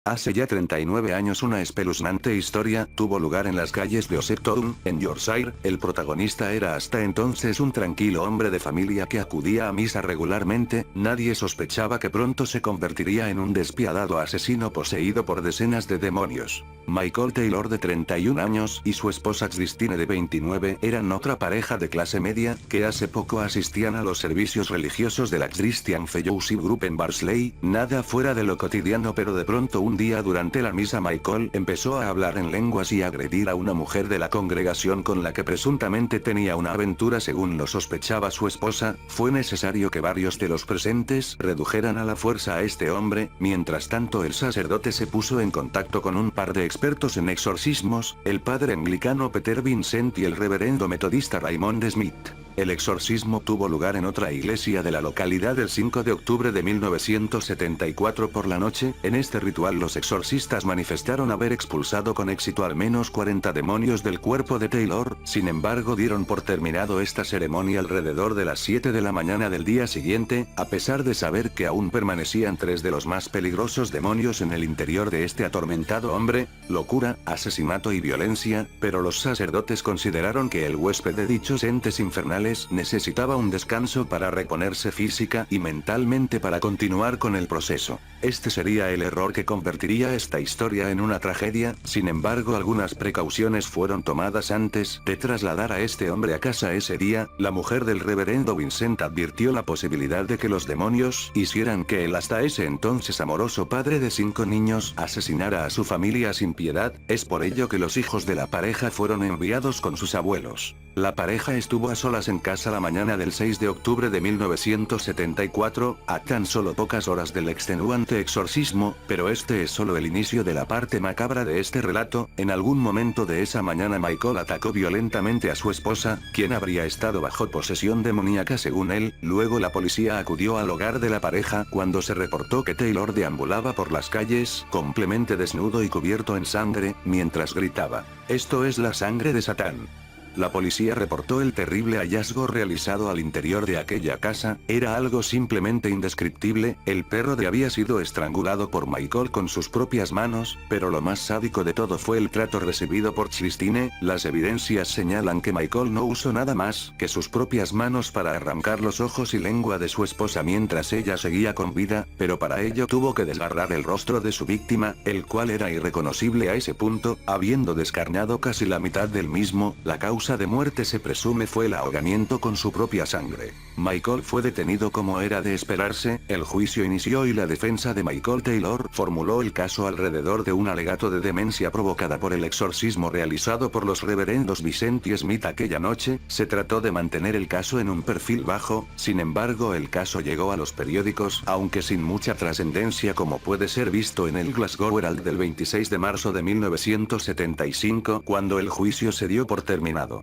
Hace ya 39 años una espeluznante historia tuvo lugar en las calles de Ossetown, en Yorkshire. El protagonista era hasta entonces un tranquilo hombre de familia que acudía a misa regularmente. Nadie sospechaba que pronto se convertiría en un despiadado asesino poseído por decenas de demonios. Michael Taylor, de 31 años, y su esposa Christine, de 29, eran otra pareja de clase media, que hace poco asistían a los servicios religiosos de la Christian Fellowship Group en Barnsley. Nada fuera de lo cotidiano, pero de pronto un día durante la misa Michael empezó a hablar en lenguas y agredir a una mujer de la congregación con la que presuntamente tenía una aventura. Según lo sospechaba su esposa, fue necesario que varios de los presentes redujeran a la fuerza a este hombre. Mientras tanto, el sacerdote se puso en contacto con un par de expertos en exorcismos, el padre anglicano Peter Vincent y el reverendo metodista Raymond Smith. El exorcismo tuvo lugar en otra iglesia de la localidad el 5 de octubre de 1974 por la noche. En este ritual los exorcistas manifestaron haber expulsado con éxito al menos 40 demonios del cuerpo de Taylor. Sin embargo, dieron por terminado esta ceremonia alrededor de las 7 de la mañana del día siguiente, a pesar de saber que aún permanecían 3 de los más peligrosos demonios en el interior de este atormentado hombre: locura, asesinato y violencia. Pero los sacerdotes consideraron que el huésped de dichos entes infernales necesitaba un descanso para reponerse física y mentalmente para continuar con el proceso. Este sería el error que convertiría esta historia en una tragedia. Sin embargo, algunas precauciones fueron tomadas antes de trasladar a este hombre a casa ese día. La mujer del reverendo Vincent advirtió la posibilidad de que los demonios hicieran que el hasta ese entonces amoroso padre de 5 niños asesinara a su familia sin piedad. Es por ello que los hijos de la pareja fueron enviados con sus abuelos. La pareja estuvo a solas en casa la mañana del 6 de octubre de 1974, a tan solo pocas horas del extenuante exorcismo, pero este es solo el inicio de la parte macabra de este relato. En algún momento de esa mañana Michael atacó violentamente a su esposa, quien habría estado bajo posesión demoníaca según él. Luego la policía acudió al hogar de la pareja cuando se reportó que Taylor deambulaba por las calles, completamente desnudo y cubierto en sangre, mientras gritaba: "Esto es la sangre de Satán". La policía reportó el terrible hallazgo realizado al interior de aquella casa. Era algo simplemente indescriptible. El perro había sido estrangulado por Michael con sus propias manos, pero lo más sádico de todo fue el trato recibido por Christine. Las evidencias señalan que Michael no usó nada más que sus propias manos para arrancar los ojos y lengua de su esposa mientras ella seguía con vida, pero para ello tuvo que desgarrar el rostro de su víctima, el cual era irreconocible a ese punto, habiendo descarnado casi la mitad del mismo. La causa de muerte se presume fue el ahogamiento con su propia sangre. Michael fue detenido como era de esperarse. El juicio inició y la defensa de Michael Taylor formuló el caso alrededor de un alegato de demencia provocada por el exorcismo realizado por los reverendos Vincent y Smith aquella noche. Se trató de mantener el caso en un perfil bajo. Sin embargo, el caso llegó a los periódicos, aunque sin mucha trascendencia, como puede ser visto en el Glasgow Herald del 26 de marzo de 1975, cuando el juicio se dio por terminado.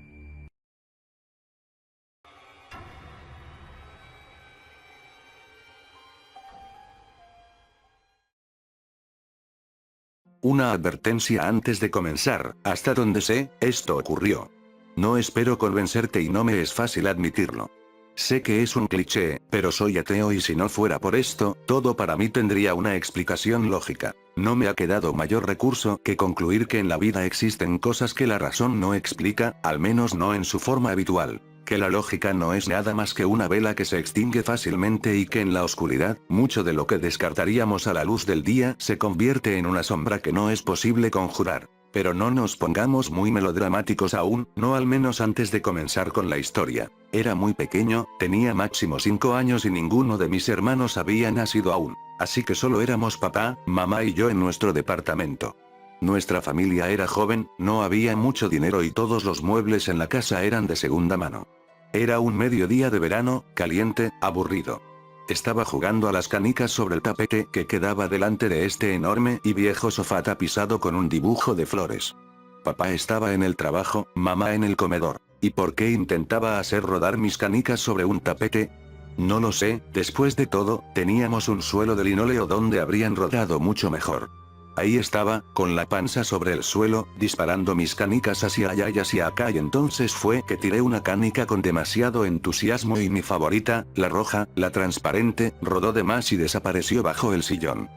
Una advertencia antes de comenzar. Hasta donde sé, esto ocurrió. No espero convencerte y no me es fácil admitirlo. Sé que es un cliché, pero soy ateo y si no fuera por esto, todo para mí tendría una explicación lógica. No me ha quedado mayor recurso que concluir que en la vida existen cosas que la razón no explica, al menos no en su forma habitual. Que la lógica no es nada más que una vela que se extingue fácilmente y que en la oscuridad, mucho de lo que descartaríamos a la luz del día se convierte en una sombra que no es posible conjurar. Pero no nos pongamos muy melodramáticos aún, no al menos antes de comenzar con la historia. Era muy pequeño, tenía máximo 5 años y ninguno de mis hermanos había nacido aún. Así que solo éramos papá, mamá y yo en nuestro departamento. Nuestra familia era joven, no había mucho dinero y todos los muebles en la casa eran de segunda mano. Era un mediodía de verano, caliente, aburrido. Estaba jugando a las canicas sobre el tapete que quedaba delante de este enorme y viejo sofá tapizado con un dibujo de flores. Papá estaba en el trabajo, mamá en el comedor. ¿Y por qué intentaba hacer rodar mis canicas sobre un tapete? No lo sé. Después de todo, teníamos un suelo de linóleo donde habrían rodado mucho mejor. Ahí estaba, con la panza sobre el suelo, disparando mis canicas hacia allá y hacia acá, y entonces fue que tiré una canica con demasiado entusiasmo y mi favorita, la roja, la transparente, rodó de más y desapareció bajo el sillón.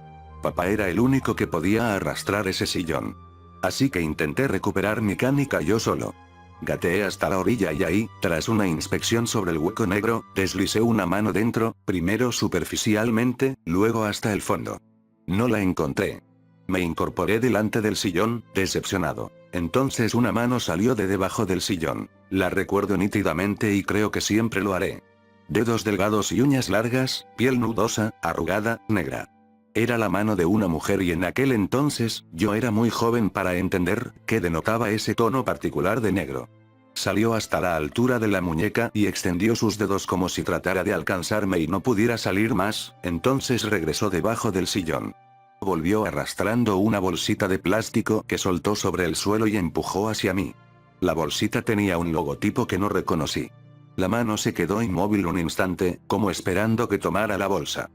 Papá era el único que podía arrastrar ese sillón. Así que intenté recuperar mi canica yo solo. Gateé hasta la orilla y ahí, tras una inspección sobre el hueco negro, deslicé una mano dentro, primero superficialmente, luego hasta el fondo. No la encontré. Me incorporé delante del sillón, decepcionado. Entonces una mano salió de debajo del sillón. La recuerdo nítidamente y creo que siempre lo haré. Dedos delgados y uñas largas, piel nudosa, arrugada, negra. Era la mano de una mujer y en aquel entonces, yo era muy joven para entender qué denotaba ese tono particular de negro. Salió hasta la altura de la muñeca y extendió sus dedos como si tratara de alcanzarme y no pudiera salir más, entonces regresó debajo del sillón. Volvió arrastrando una bolsita de plástico que soltó sobre el suelo y empujó hacia mí. La bolsita tenía un logotipo que no reconocí. La mano se quedó inmóvil un instante, como esperando que tomara la bolsa.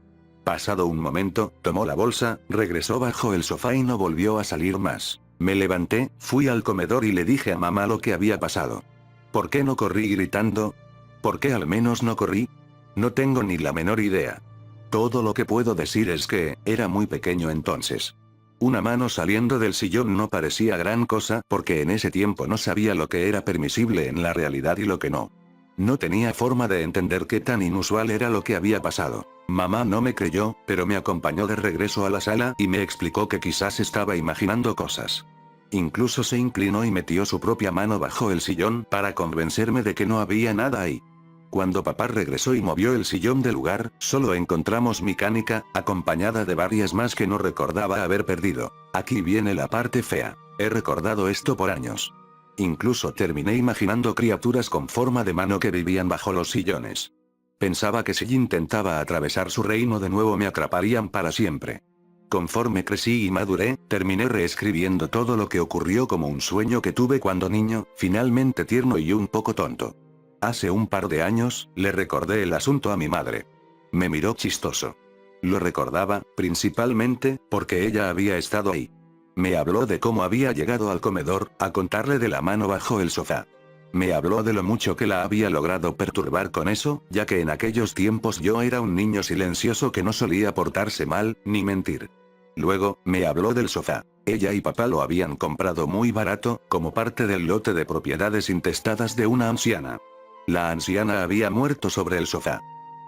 Pasado un momento, tomó la bolsa, regresó bajo el sofá y no volvió a salir más. Me levanté, fui al comedor y le dije a mamá lo que había pasado. ¿Por qué no corrí gritando? ¿Por qué al menos no corrí? No tengo ni la menor idea. Todo lo que puedo decir es que, era muy pequeño entonces. Una mano saliendo del sillón no parecía gran cosa porque en ese tiempo no sabía lo que era permisible en la realidad y lo que no. No tenía forma de entender qué tan inusual era lo que había pasado. Mamá no me creyó, pero me acompañó de regreso a la sala y me explicó que quizás estaba imaginando cosas. Incluso se inclinó y metió su propia mano bajo el sillón para convencerme de que no había nada ahí. Cuando papá regresó y movió el sillón del lugar, solo encontramos mi canica, acompañada de varias más que no recordaba haber perdido. Aquí viene la parte fea. He recordado esto por años. Incluso terminé imaginando criaturas con forma de mano que vivían bajo los sillones. Pensaba que si intentaba atravesar su reino de nuevo me atraparían para siempre. Conforme crecí y maduré, terminé reescribiendo todo lo que ocurrió como un sueño que tuve cuando niño, finalmente tierno y un poco tonto. Hace un par de años, le recordé el asunto a mi madre. Me miró chistoso. Lo recordaba, principalmente, porque ella había estado ahí. Me habló de cómo había llegado al comedor, a contarle de la mano bajo el sofá. Me habló de lo mucho que la había logrado perturbar con eso, ya que en aquellos tiempos yo era un niño silencioso que no solía portarse mal, ni mentir. Luego, me habló del sofá. Ella y papá lo habían comprado muy barato, como parte del lote de propiedades intestadas de una anciana. La anciana había muerto sobre el sofá.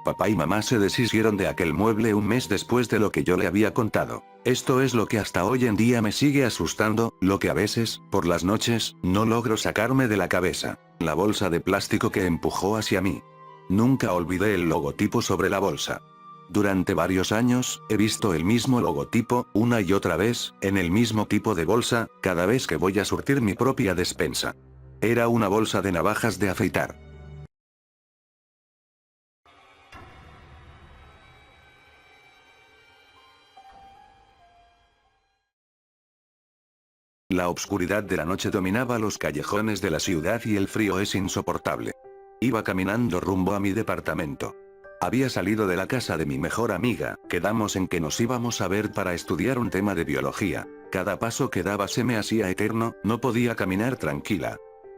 Papá y mamá se deshicieron de aquel mueble un mes después de lo que yo le había contado. Esto es lo que hasta hoy en día me sigue asustando, lo que a veces, por las noches, no logro sacarme de la cabeza. La bolsa de plástico que empujó hacia mí. Nunca olvidé el logotipo sobre la bolsa. Durante varios años, he visto el mismo logotipo, una y otra vez, en el mismo tipo de bolsa, cada vez que voy a surtir mi propia despensa. Era una bolsa de navajas de afeitar. La obscuridad de la noche dominaba los callejones de la ciudad y el frío es insoportable. Iba caminando rumbo a mi departamento. Había salido de la casa de mi mejor amiga, quedamos en que nos íbamos a ver para estudiar un tema de biología. Cada paso que daba se me hacía eterno, no podía caminar tranquila.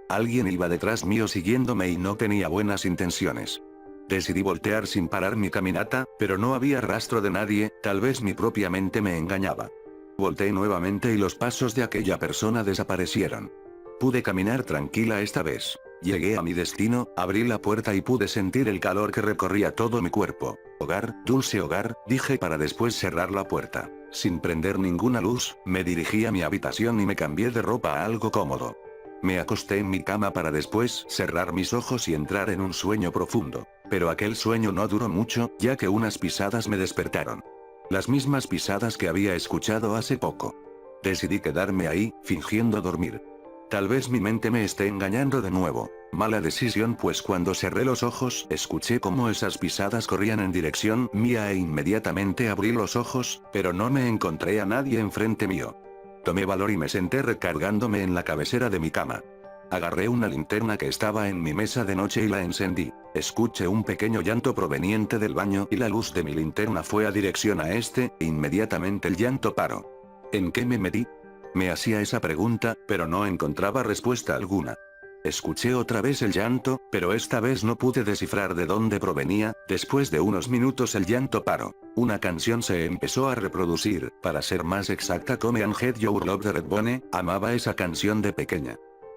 Alguien iba detrás mío siguiéndome y no tenía buenas intenciones. Decidí voltear sin parar mi caminata, pero no había rastro de nadie, tal vez mi propia mente me engañaba. Volteé nuevamente y los pasos de aquella persona desaparecieron. Pude caminar tranquila esta vez. Llegué a mi destino, abrí la puerta y pude sentir el calor que recorría todo mi cuerpo. Hogar, dulce hogar, dije para después cerrar la puerta. Sin prender ninguna luz, me dirigí a mi habitación y me cambié de ropa a algo cómodo. Me acosté en mi cama para después cerrar mis ojos y entrar en un sueño profundo. Pero aquel sueño no duró mucho, ya que unas pisadas me despertaron. Las mismas pisadas que había escuchado hace poco. Decidí quedarme ahí, fingiendo dormir. Tal vez mi mente me esté engañando de nuevo. Mala decisión, pues cuando cerré los ojos, escuché cómo esas pisadas corrían en dirección mía e inmediatamente abrí los ojos, pero no me encontré a nadie enfrente mío. Tomé valor y me senté recargándome en la cabecera de mi cama. Agarré una linterna que estaba en mi mesa de noche y la encendí. Escuché un pequeño llanto proveniente del baño y la luz de mi linterna fue a dirección a este, e inmediatamente el llanto paró. ¿En qué me metí? Me hacía esa pregunta, pero no encontraba respuesta alguna. Escuché otra vez el llanto, pero esta vez no pude descifrar de dónde provenía. Después de unos minutos el llanto paró. Una canción se empezó a reproducir, para ser más exacta, Come and Get Your Love de Redbone. Amaba esa canción de pequeña.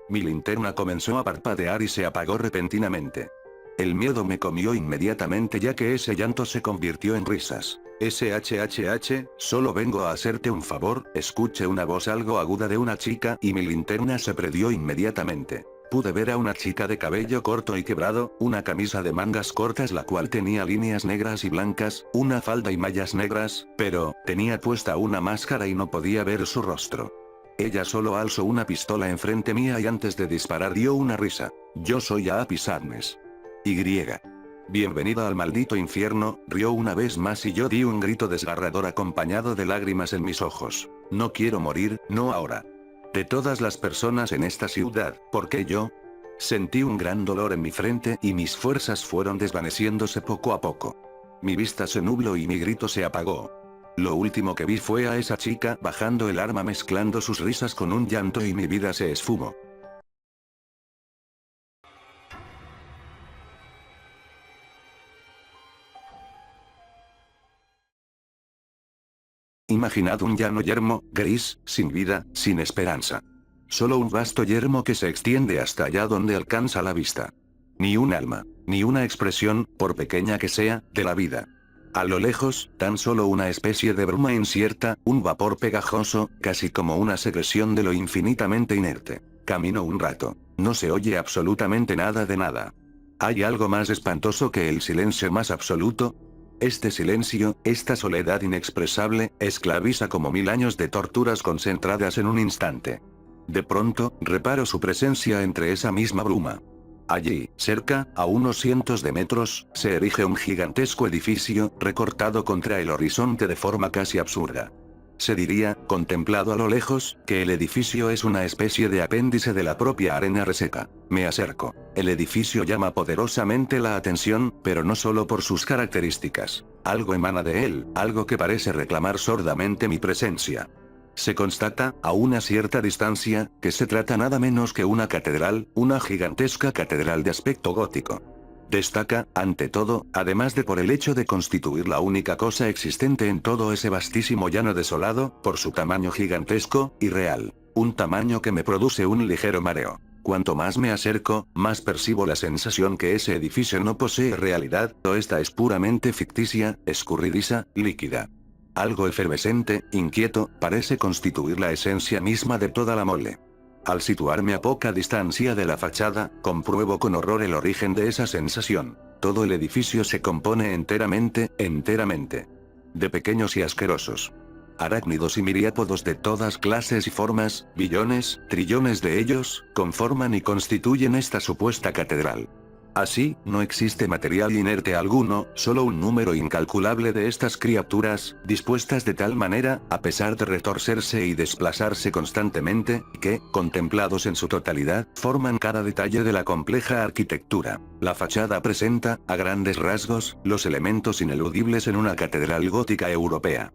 Mi linterna comenzó a parpadear y se apagó repentinamente. El miedo me comió inmediatamente ya que ese llanto se convirtió en risas. SHHH, solo vengo a hacerte un favor. Escuché una voz algo aguda de una chica y mi linterna se prendió inmediatamente. Pude ver a una chica de cabello corto y quebrado, una camisa de mangas cortas la cual tenía líneas negras y blancas, una falda y mallas negras, pero, tenía puesta una máscara y no podía ver su rostro. Ella solo alzó una pistola enfrente mía y antes de disparar dio una risa. Yo soy Happy Sadness. Y. Bienvenida al maldito infierno, rió una vez más y yo di un grito desgarrador acompañado de lágrimas en mis ojos. No quiero morir, no ahora. De todas las personas en esta ciudad, ¿por qué yo? Sentí un gran dolor en mi frente y mis fuerzas fueron desvaneciéndose poco a poco. Mi vista se nubló y mi grito se apagó. Lo último que vi fue a esa chica bajando el arma mezclando sus risas con un llanto y mi vida se esfumó. Imaginad un llano yermo, gris, sin vida, sin esperanza. Solo un vasto yermo que se extiende hasta allá donde alcanza la vista. Ni un alma, ni una expresión, por pequeña que sea, de la vida. A lo lejos, tan solo una especie de bruma incierta, un vapor pegajoso, casi como una secreción de lo infinitamente inerte. Camino un rato. No se oye absolutamente nada de nada. ¿Hay algo más espantoso que el silencio más absoluto? Este silencio, esta soledad inexpresable, esclaviza como 1000 años de torturas concentradas en un instante. De pronto, reparo su presencia entre esa misma bruma. Allí, cerca, a unos cientos de metros, se erige un gigantesco edificio, recortado contra el horizonte de forma casi absurda. Se diría, contemplado a lo lejos, que el edificio es una especie de apéndice de la propia arena reseca. Me acerco. El edificio llama poderosamente la atención, pero no solo por sus características. Algo emana de él, algo que parece reclamar sordamente mi presencia. Se constata, a una cierta distancia, que se trata nada menos que una catedral, una gigantesca catedral de aspecto gótico. Destaca, ante todo, además de por el hecho de constituir la única cosa existente en todo ese vastísimo llano desolado, por su tamaño gigantesco, y real. Un tamaño que me produce un ligero mareo. Cuanto más me acerco, más percibo la sensación que ese edificio no posee realidad, o esta es puramente ficticia, escurridiza, líquida. Algo efervescente, inquieto, parece constituir la esencia misma de toda la mole. Al situarme a poca distancia de la fachada, compruebo con horror el origen de esa sensación. Todo el edificio se compone enteramente, de pequeños y asquerosos arácnidos y miriápodos de todas clases y formas, billones, trillones de ellos, conforman y constituyen esta supuesta catedral. Así, no existe material inerte alguno, solo un número incalculable de estas criaturas, dispuestas de tal manera, a pesar de retorcerse y desplazarse constantemente, que, contemplados en su totalidad, forman cada detalle de la compleja arquitectura. La fachada presenta, a grandes rasgos, los elementos ineludibles en una catedral gótica europea.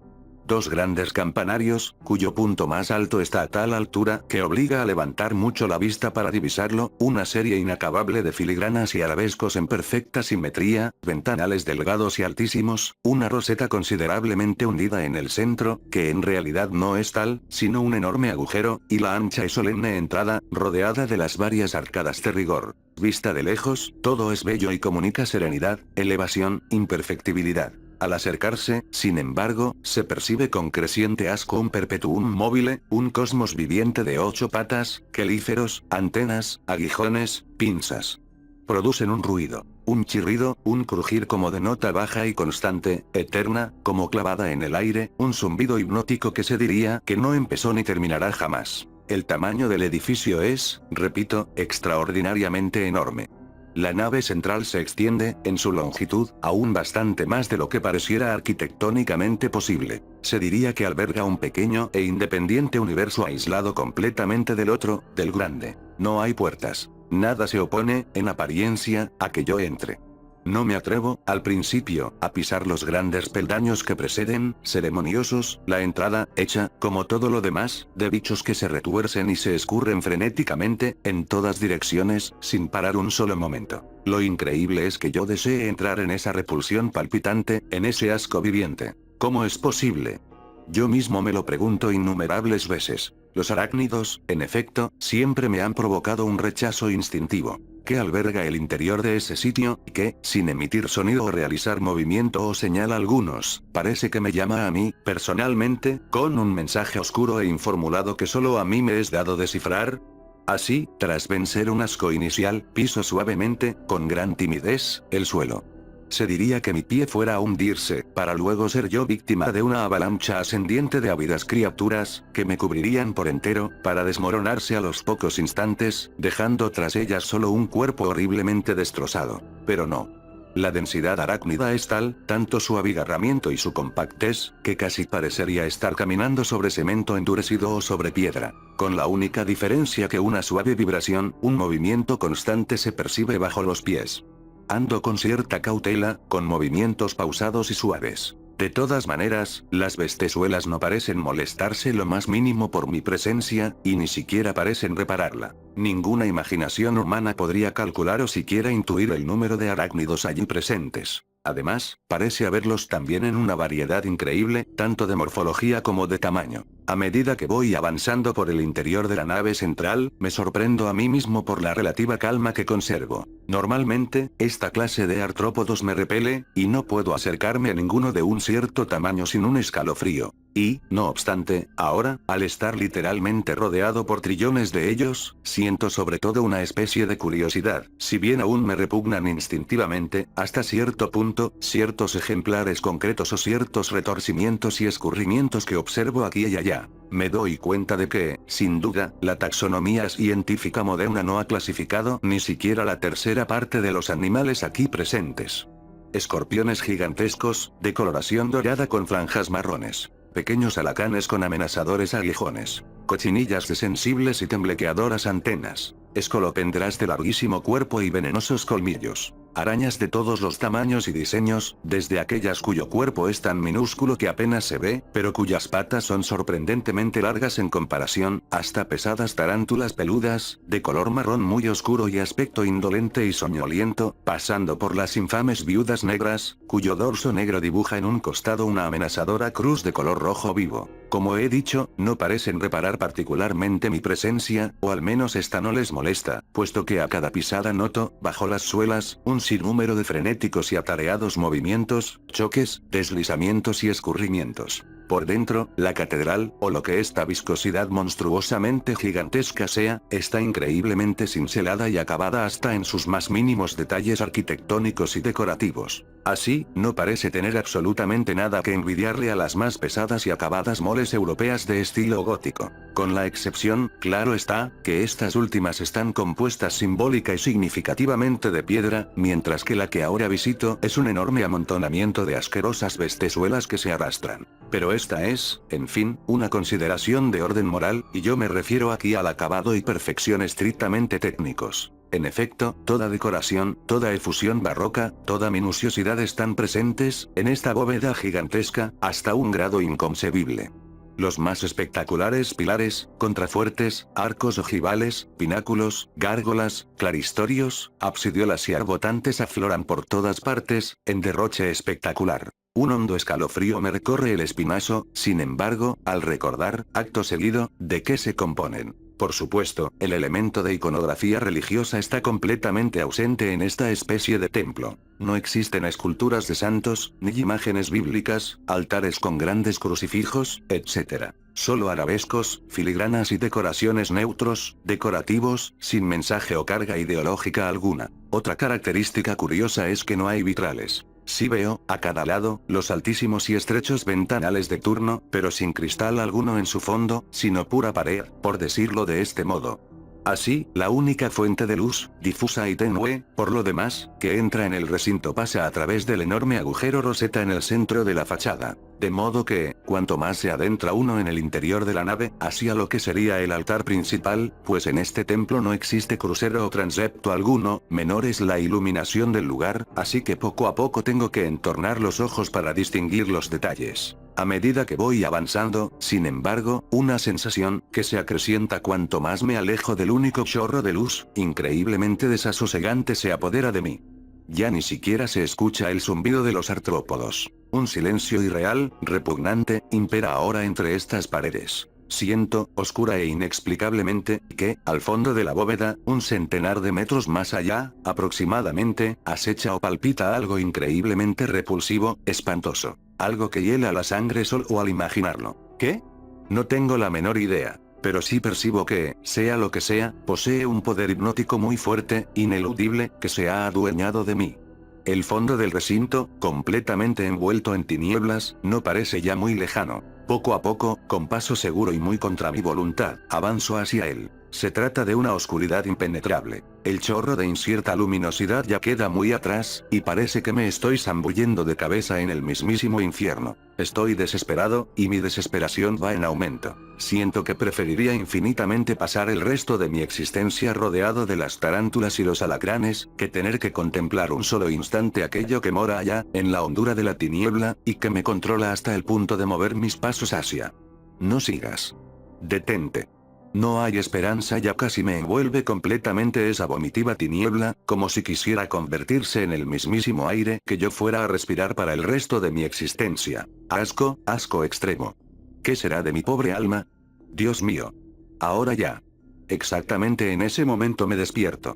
Dos grandes campanarios, cuyo punto más alto está a tal altura que obliga a levantar mucho la vista para divisarlo, una serie inacabable de filigranas y arabescos en perfecta simetría, ventanales delgados y altísimos, una roseta considerablemente hundida en el centro, que en realidad no es tal, sino un enorme agujero, y la ancha y solemne entrada, rodeada de las varias arcadas de rigor. Vista de lejos, todo es bello y comunica serenidad, elevación, imperfectibilidad. Al acercarse, sin embargo, se percibe con creciente asco un perpetuum mobile, un cosmos viviente de 8 patas, quelíceros, antenas, aguijones, pinzas. Producen un ruido, un chirrido, un crujir como de nota baja y constante, eterna, como clavada en el aire, un zumbido hipnótico que se diría que no empezó ni terminará jamás. El tamaño del edificio es, repito, extraordinariamente enorme. La nave central se extiende, en su longitud, aún bastante más de lo que pareciera arquitectónicamente posible. Se diría que alberga un pequeño e independiente universo aislado completamente del otro, del grande. No hay puertas. Nada se opone, en apariencia, a que yo entre. No me atrevo, al principio, a pisar los grandes peldaños que preceden, ceremoniosos, la entrada, hecha, como todo lo demás, de bichos que se retuercen y se escurren frenéticamente, en todas direcciones, sin parar un solo momento. Lo increíble es que yo desee entrar en esa repulsión palpitante, en ese asco viviente. ¿Cómo es posible? Yo mismo me lo pregunto innumerables veces. Los arácnidos, en efecto, siempre me han provocado un rechazo instintivo. ¿Qué alberga el interior de ese sitio? Que, sin emitir sonido o realizar movimiento o señal algunos, parece que me llama a mí, personalmente, con un mensaje oscuro e informulado que solo a mí me es dado descifrar. Así, tras vencer un asco inicial, piso suavemente, con gran timidez, el suelo. Se diría que mi pie fuera a hundirse, para luego ser yo víctima de una avalancha ascendiente de ávidas criaturas, que me cubrirían por entero, para desmoronarse a los pocos instantes, dejando tras ellas solo un cuerpo horriblemente destrozado. Pero no. La densidad arácnida es tal, tanto su abigarramiento y su compactez, que casi parecería estar caminando sobre cemento endurecido o sobre piedra, con la única diferencia que una suave vibración, un movimiento constante se percibe bajo los pies. Ando con cierta cautela, con movimientos pausados y suaves. De todas maneras, las bestezuelas no parecen molestarse lo más mínimo por mi presencia, y ni siquiera parecen repararla. Ninguna imaginación humana podría calcular o siquiera intuir el número de arácnidos allí presentes. Además, parece haberlos también en una variedad increíble, tanto de morfología como de tamaño. A medida que voy avanzando por el interior de la nave central, me sorprendo a mí mismo por la relativa calma que conservo. Normalmente, esta clase de artrópodos me repele, y no puedo acercarme a ninguno de un cierto tamaño sin un escalofrío. Y, no obstante, ahora, al estar literalmente rodeado por trillones de ellos, siento sobre todo una especie de curiosidad, si bien aún me repugnan instintivamente, hasta cierto punto, ciertos ejemplares concretos o ciertos retorcimientos y escurrimientos que observo aquí y allá. Me doy cuenta de que, sin duda, la taxonomía científica moderna no ha clasificado ni siquiera la tercera parte de los animales aquí presentes. Escorpiones gigantescos, de coloración dorada con franjas marrones. Pequeños alacanes con amenazadores aguijones. Cochinillas de sensibles y temblequeadoras antenas. Escolopendras de larguísimo cuerpo y venenosos colmillos. Arañas de todos los tamaños y diseños, desde aquellas cuyo cuerpo es tan minúsculo que apenas se ve, pero cuyas patas son sorprendentemente largas en comparación, hasta pesadas tarántulas peludas, de color marrón muy oscuro y aspecto indolente y soñoliento, pasando por las infames viudas negras, cuyo dorso negro dibuja en un costado una amenazadora cruz de color rojo vivo. Como he dicho, no parecen reparar particularmente mi presencia, o al menos esta no les molesta, puesto que a cada pisada noto, bajo las suelas, un sinnúmero de frenéticos y atareados movimientos, choques, deslizamientos y escurrimientos. Por dentro, la catedral, o lo que esta viscosidad monstruosamente gigantesca sea, está increíblemente cincelada y acabada hasta en sus más mínimos detalles arquitectónicos y decorativos. Así, no parece tener absolutamente nada que envidiarle a las más pesadas y acabadas moles europeas de estilo gótico. Con la excepción, claro está, que estas últimas están compuestas simbólica y significativamente de piedra, mientras que la que ahora visito es un enorme amontonamiento de asquerosas bestezuelas que se arrastran. Pero esta es, en fin, una consideración de orden moral, y yo me refiero aquí al acabado y perfección estrictamente técnicos. En efecto, toda decoración, toda efusión barroca, toda minuciosidad están presentes, en esta bóveda gigantesca, hasta un grado inconcebible. Los más espectaculares pilares, contrafuertes, arcos ojivales, pináculos, gárgolas, claristorios, absidiolas y arbotantes afloran por todas partes, en derroche espectacular. Un hondo escalofrío me recorre el espinazo, sin embargo, al recordar, acto seguido, de qué se componen. Por supuesto, el elemento de iconografía religiosa está completamente ausente en esta especie de templo. No existen esculturas de santos, ni imágenes bíblicas, altares con grandes crucifijos, etc. Solo arabescos, filigranas y decoraciones neutros, decorativos, sin mensaje o carga ideológica alguna. Otra característica curiosa es que no hay vitrales. Sí veo, a cada lado, los altísimos y estrechos ventanales de turno, pero sin cristal alguno en su fondo, sino pura pared, por decirlo de este modo. Así, la única fuente de luz, difusa y tenue, por lo demás, que entra en el recinto pasa a través del enorme agujero roseta en el centro de la fachada. De modo que, cuanto más se adentra uno en el interior de la nave, hacia lo que sería el altar principal, pues en este templo no existe crucero o transepto alguno, menor es la iluminación del lugar, así que poco a poco tengo que entornar los ojos para distinguir los detalles. A medida que voy avanzando, sin embargo, una sensación, que se acrecienta cuanto más me alejo del único chorro de luz, increíblemente desasosegante se apodera de mí. Ya ni siquiera se escucha el zumbido de los artrópodos. Un silencio irreal, repugnante, impera ahora entre estas paredes. Siento, oscura e inexplicablemente, que, al fondo de la bóveda, un centenar de metros más allá, aproximadamente, acecha o palpita algo increíblemente repulsivo, espantoso. Algo que hiela la sangre solo al imaginarlo. ¿Qué? No tengo la menor idea. Pero sí percibo que, sea lo que sea, posee un poder hipnótico muy fuerte, ineludible, que se ha adueñado de mí. El fondo del recinto, completamente envuelto en tinieblas, no parece ya muy lejano. Poco a poco, con paso seguro y muy contra mi voluntad, avanzo hacia él. Se trata de una oscuridad impenetrable. El chorro de incierta luminosidad ya queda muy atrás, y parece que me estoy zambullendo de cabeza en el mismísimo infierno. Estoy desesperado, y mi desesperación va en aumento. Siento que preferiría infinitamente pasar el resto de mi existencia rodeado de las tarántulas y los alacranes, que tener que contemplar un solo instante aquello que mora allá, en la hondura de la tiniebla, y que me controla hasta el punto de mover mis pasos hacia. No sigas. Detente. No hay esperanza, ya casi me envuelve completamente esa vomitiva tiniebla, como si quisiera convertirse en el mismísimo aire que yo fuera a respirar para el resto de mi existencia. Asco, asco extremo. ¿Qué será de mi pobre alma? Dios mío. Ahora ya. Exactamente en ese momento me despierto.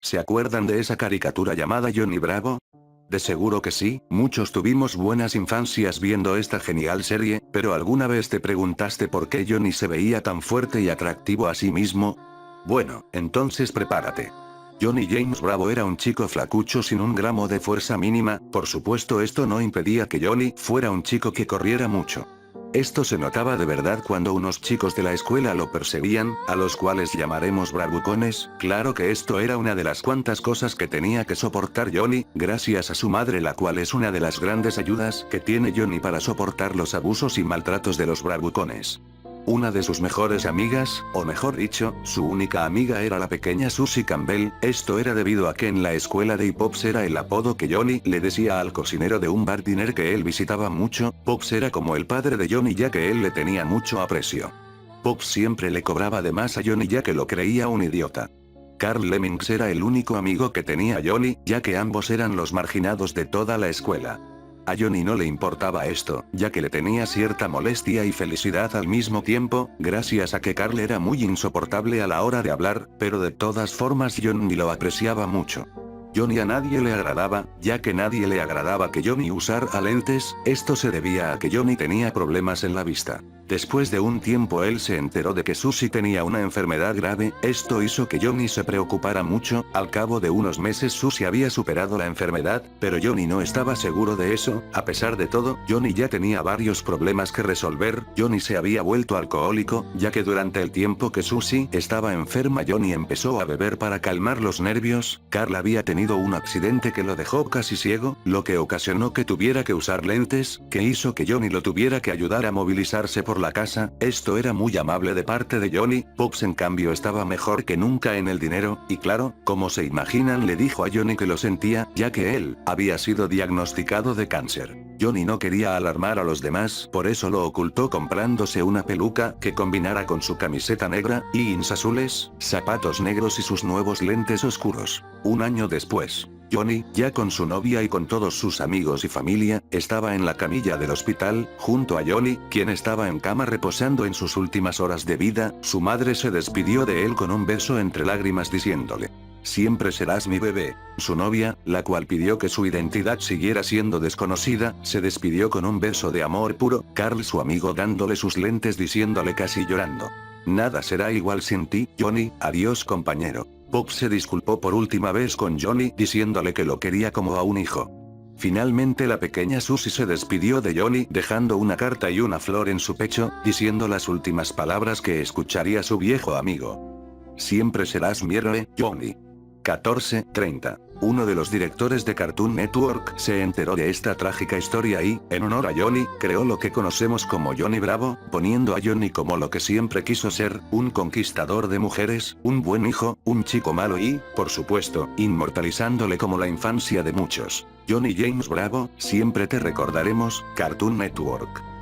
¿Se acuerdan de esa caricatura llamada Johnny Bravo? De seguro que sí, muchos tuvimos buenas infancias viendo esta genial serie, pero ¿alguna vez te preguntaste por qué Johnny se veía tan fuerte y atractivo a sí mismo? Bueno, entonces prepárate. Johnny James Bravo era un chico flacucho sin un gramo de fuerza mínima, por supuesto esto no impedía que Johnny fuera un chico que corriera mucho. Esto se notaba de verdad cuando unos chicos de la escuela lo perseguían, a los cuales llamaremos bravucones. Claro que esto era una de las cuantas cosas que tenía que soportar Johnny, gracias a su madre, la cual es una de las grandes ayudas que tiene Johnny para soportar los abusos y maltratos de los bravucones. Una de sus mejores amigas, o mejor dicho, su única amiga era la pequeña Susie Campbell. Esto era debido a que en la escuela de Pops era el apodo que Johnny le decía al cocinero de un bar diner que él visitaba mucho. Pops era como el padre de Johnny, ya que él le tenía mucho aprecio. Pops siempre le cobraba de más a Johnny, ya que lo creía un idiota. Carl Lemmings era el único amigo que tenía Johnny, ya que ambos eran los marginados de toda la escuela. A Johnny no le importaba esto, ya que le tenía cierta molestia y felicidad al mismo tiempo, gracias a que Carl era muy insoportable a la hora de hablar, pero de todas formas Johnny lo apreciaba mucho. Johnny a nadie le agradaba, ya que nadie le agradaba que Johnny usara lentes. Esto se debía a que Johnny tenía problemas en la vista. Después de un tiempo él se enteró de que Susie tenía una enfermedad grave. Esto hizo que Johnny se preocupara mucho. Al cabo de unos meses Susie había superado la enfermedad, pero Johnny no estaba seguro de eso. A pesar de todo, Johnny ya tenía varios problemas que resolver. Johnny se había vuelto alcohólico, ya que durante el tiempo que Susie estaba enferma Johnny empezó a beber para calmar los nervios. Carl había tenido un accidente que lo dejó casi ciego, lo que ocasionó que tuviera que usar lentes, que hizo que Johnny lo tuviera que ayudar a movilizarse por la casa. Esto era muy amable de parte de Johnny. Pops en cambio estaba mejor que nunca en el dinero, y claro, como se imaginan, le dijo a Johnny que lo sentía, ya que él había sido diagnosticado de cáncer. Johnny no quería alarmar a los demás, por eso lo ocultó comprándose una peluca que combinara con su camiseta negra, jeans azules, zapatos negros y sus nuevos lentes oscuros. Un año después, Johnny, ya con su novia y con todos sus amigos y familia, estaba en la camilla del hospital, junto a Johnny, quien estaba en cama reposando en sus últimas horas de vida. Su madre se despidió de él con un beso entre lágrimas diciéndole: "Siempre serás mi bebé". Su novia, la cual pidió que su identidad siguiera siendo desconocida, se despidió con un beso de amor puro. Carl, su amigo, dándole sus lentes diciéndole casi llorando: "Nada será igual sin ti, Johnny, adiós compañero". Pops se disculpó por última vez con Johnny diciéndole que lo quería como a un hijo. Finalmente la pequeña Susie se despidió de Johnny dejando una carta y una flor en su pecho, diciendo las últimas palabras que escucharía su viejo amigo. Siempre serás mi héroe, Johnny. 14:30. Uno de los directores de Cartoon Network se enteró de esta trágica historia y, en honor a Johnny, creó lo que conocemos como Johnny Bravo, poniendo a Johnny como lo que siempre quiso ser, un conquistador de mujeres, un buen hijo, un chico malo y, por supuesto, inmortalizándole como la infancia de muchos. Johnny James Bravo, siempre te recordaremos, Cartoon Network.